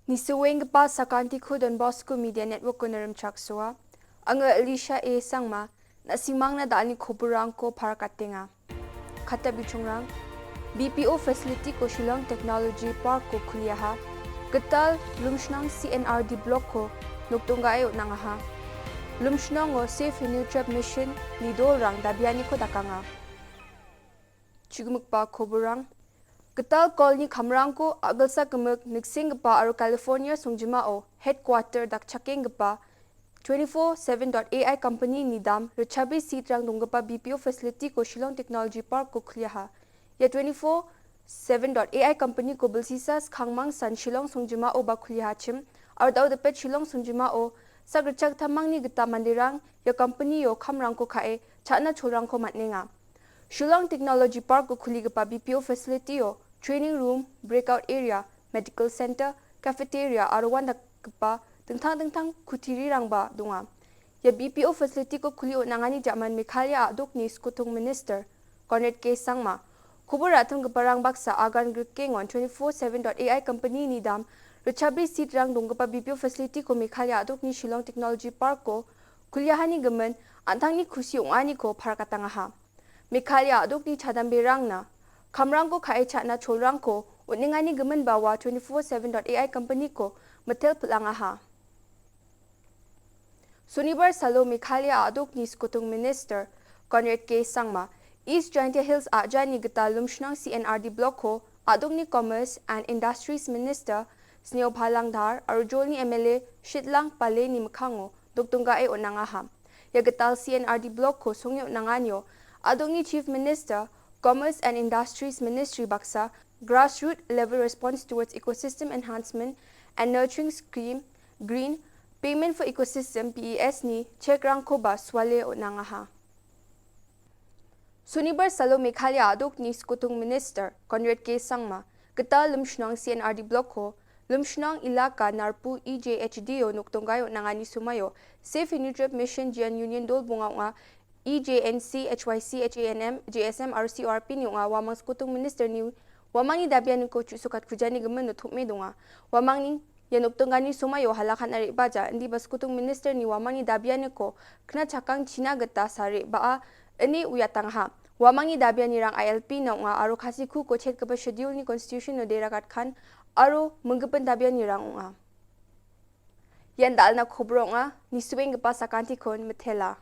Nisuweng pa Salantini Don Bosco Media Network ko naram chaksua. Ang Alicia A sangma na simang na daan ni Koborrang ko para katinga. Kata bichungrang BPO facility ko Shillong Technology Park ko kuliaha. Getal lumshnang CNRD block ko nuktunggayo nangaha. Lumshnang o safe new trap mission ni Dolrang dabiani ko dakanga. Chigumuk pa Koborrang Getal kolni kamrang ko agal sa gemuk niksing pa aro California sungjuma o headquarter dak chaking pa 24/7.ai company nidam rechabi sitrang dongpa BPO facility ko Shillong Technology Park ko khliaha ya 24/7.ai company ko bilsisas khangmang san Shillong sungjuma o ba khliaha chim ar daw depet Shillong sungjuma o sagrachak thamang ni gita mandirang ya company yo khamrang ko khae chana chorang ko matnenga Shillong Technology Park ko khuliga BPO facility yo training room, breakout area, medical center, cafeteria, arwan dakpa tengtang kutiri rangba dunga. Ya BPO facility ko kuli nangani jaman Meghalaya adok ni skutung minister, Konet K Sangma. Koborrang geparang baksa agan gerkengon 24/7.ai company ni dam rechabi seat rang dongpa BPO facility ko Meghalaya adok ni Shillong Technology Park ko kuliahani gemen antang ni kusi ongani ko parakatangaha. Meghalaya adok ni chadambe rang na Kamrang ko khae chana cholrang ko uningani gemen bawa 24/7.ai company ko metel pelangaha. Sunibar Salo Meghalaya adok ni skutung minister Konet K Sangma East Giant Hills ajani geta lumshnang CNRD block ko adok ni Commerce and Industries Minister Sneo Bhalangdhar arjol ni MLA Shillong Pale ni Mkhango doktunggae onangaha. Ya getal CNRD block ko songyo nanganyo adok ni Chief Minister Commerce and Industries Ministry Baksa Grassroots Level Response Towards Ecosystem Enhancement and Nurturing Scheme Green Payment for Ecosystem PES ni Chekrang Koba Swale o Nangaha. Sunibar Salo Meghalaya adok ni skutung minister Konet K Sangma Geta lumshnang CNRD block ko lumshnang ilaka narpu EJHDO nuktunggayo nangani sumayo Safe Nutrient Mission Jian Union Dol bunga EJNC, HYC, HANM, JSM, RCRP ni nga wamang skutung minister ni wamang ni dabian ko sukat kujani gemen no thukme donga wamang ni yanuptungani sumayo halakan ari baja ndi bas skutung minister ni wamang ni dabian ko kna chakang china geta sare ba ani uyatang ha wamang ni dabian ni rang ILP na nga aro khasi khu ko chet ka schedule ni constitution no derakat khan aro munggepen dabian ni rang nga yan dal na Koborrang ni suweng pa Salantini kon methela